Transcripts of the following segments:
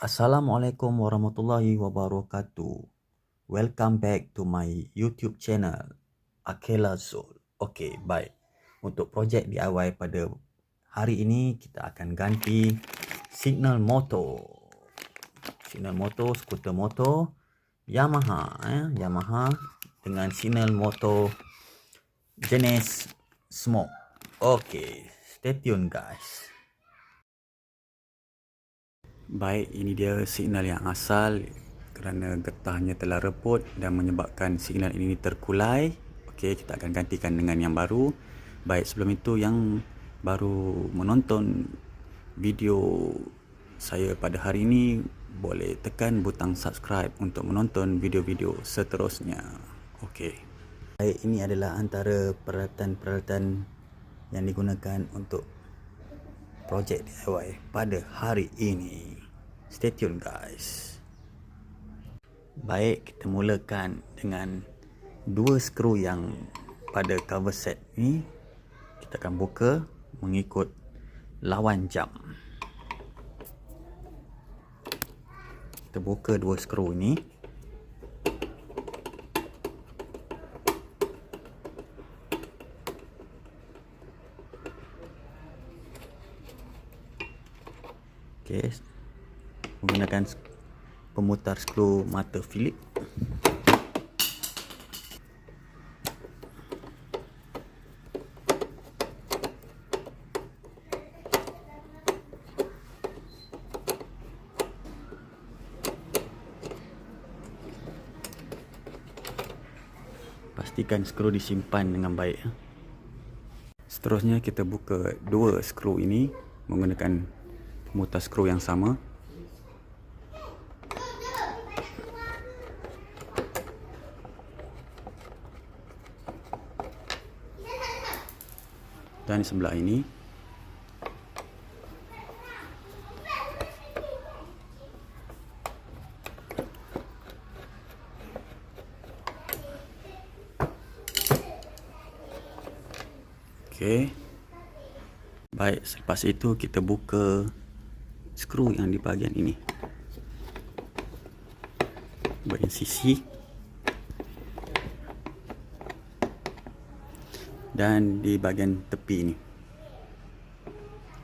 Assalamualaikum warahmatullahi wabarakatuh. Welcome back to my YouTube channel, Akela Zul. Okey, baik. Untuk projek DIY pada hari ini, kita akan ganti signal motor. Signal motor, skuter motor Yamaha, Yamaha dengan signal motor jenis smoke. Okey, stay tune guys. Baik, ini dia signal yang asal kerana getahnya telah reput dan menyebabkan signal ini terkulai. Okey, kita akan gantikan dengan yang baru. Baik, sebelum itu yang baru menonton video saya pada hari ini, boleh tekan butang subscribe untuk menonton video-video seterusnya. Okey. Baik, ini adalah antara peralatan-peralatan yang digunakan untuk projek DIY pada hari ini. Stay tune guys. Baik, kita mulakan dengan dua skru yang pada cover set ni. Kita akan buka mengikut lawan jam. Kita buka dua skru ni. Okey, menggunakan pemutar skru mata Philip. Pastikan skru disimpan dengan baik. Seterusnya kita buka dua skru ini menggunakan pemutar skru yang sama. Dan sebelah ini. Okey. Baik, selepas itu kita buka skru yang di bahagian ini. Bahagian sisi. Dan di bahagian tepi ini.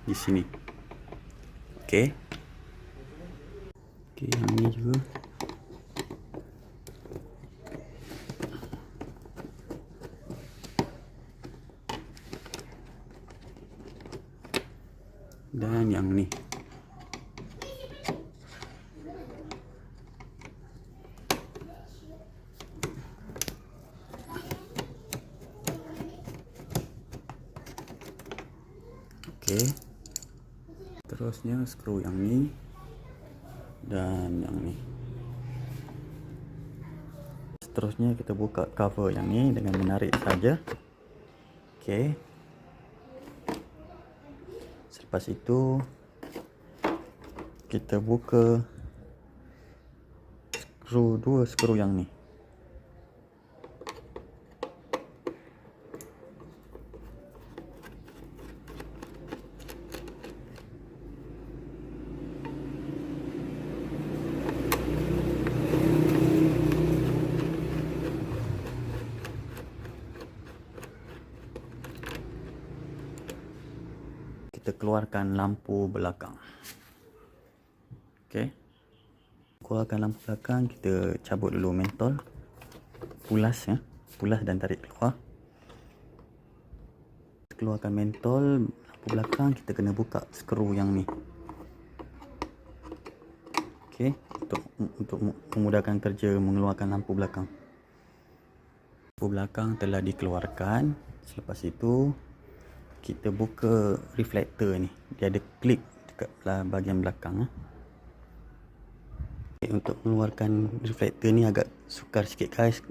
Di sini. Okey. Okey, yang ini juga. Dan yang ni. Okey. Terusnya skru yang ni dan yang ni. Seterusnya kita buka cover yang ni dengan menarik saja. Okey. Selepas itu kita buka dua skru yang ni. Kita keluarkan lampu belakang. Okey. Keluarkan lampu belakang, kita cabut dulu mentol. Pulas ya. Pulas dan tarik keluar. Keluarkan mentol lampu belakang, kita kena buka skru yang ni. Okey, untuk memudahkan kerja mengeluarkan lampu belakang. Lampu belakang telah dikeluarkan. Selepas itu kita buka reflektor ni. Dia ada klip dekat bahagian belakang. Untuk mengeluarkan reflektor ni agak sukar sikit guys,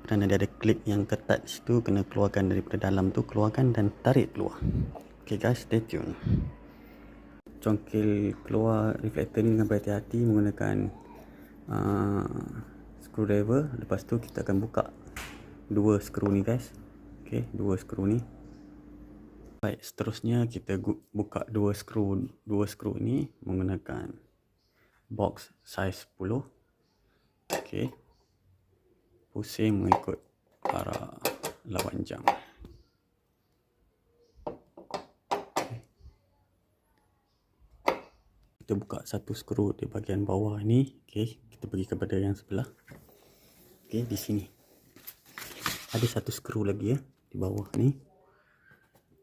kerana dia ada klip yang ketat di situ. Kena keluarkan daripada dalam tu, keluarkan dan tarik keluar. Ok guys, stay tune. Congkil keluar reflektor ni dengan berhati-hati menggunakan screwdriver. Lepas tu kita akan buka dua skru ni guys. Ok, dua skru ni. Baik, seterusnya kita buka dua skru ni menggunakan box saiz 10. Okey. Pusing mengikut arah lawan jam. Kita buka satu skru di bahagian bawah ni. Okey, kita pergi kepada yang sebelah. Okey, di sini ada satu skru lagi ya, di bawah ni.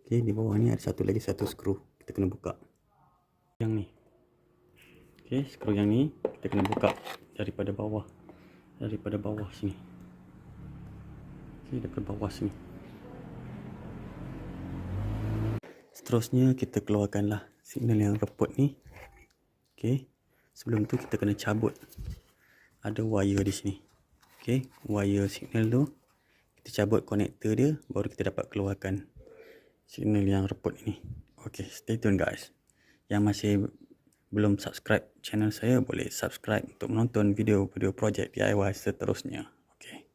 Okey, di bawah ni ada satu skru. Kita kena buka yang ni. Okey, skru yang ni kita kena buka daripada bawah sini. Okey, daripada bawah sini. Seterusnya kita keluarkanlah signal yang reput ni. Okey, sebelum tu kita kena cabut ada wire di sini. Okey, wire signal tu kita cabut konektor dia, baru kita dapat keluarkan signal yang reput ini. Okey, stay tune guys. Yang masih belum subscribe channel saya, boleh subscribe untuk menonton video-video projek DIY seterusnya. Okey,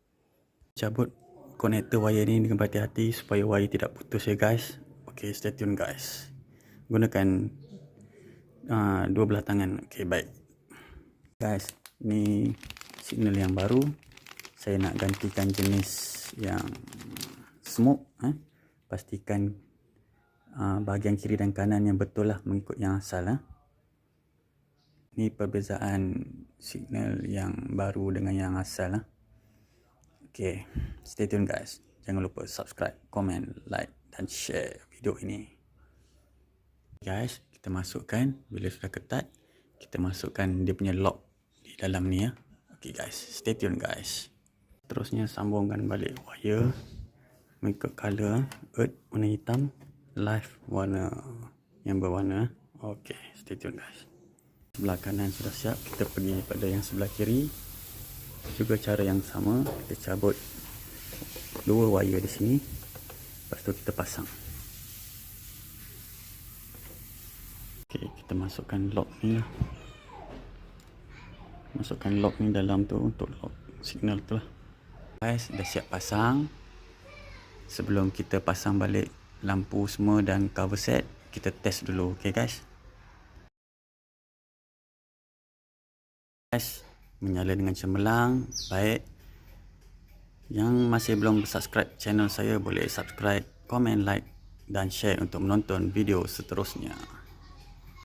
cabut konektor wire ni dengan berhati-hati supaya wire tidak putus ya guys. Okey, stay tune guys. Gunakan dua belah tangan. Okey, baik guys, ni signal yang baru. Saya nak gantikan jenis yang smoke. Pastikan bahagian kiri dan kanan yang betul lah, mengikut yang asal. Ni perbezaan signal yang baru dengan yang asal. Okey, stay tune guys. Jangan lupa subscribe, komen, like dan share video ini. Guys, kita masukkan, bila sudah ketat, kita masukkan dia punya lock di dalam ni ya. Okey guys, stay tune guys. Terusnya sambungkan balik wire mengikut color. Earth warna hitam, live warna yang berwarna. Okey, stay tune guys. Sebelah kanan sudah siap, kita pergi pada yang sebelah kiri. Juga cara yang sama, kita cabut dua wire di sini. Lepas tu kita pasang. Okey, kita masukkan lock ni lah. Masukkan lock ni dalam tu untuk lock signal tu lah. Guys, dah siap pasang. Sebelum kita pasang balik lampu semua dan cover set, kita test dulu. Okey guys. Guys, menyala dengan cemerlang. Baik. Yang masih belum subscribe channel saya, boleh subscribe, komen, like dan share untuk menonton video seterusnya.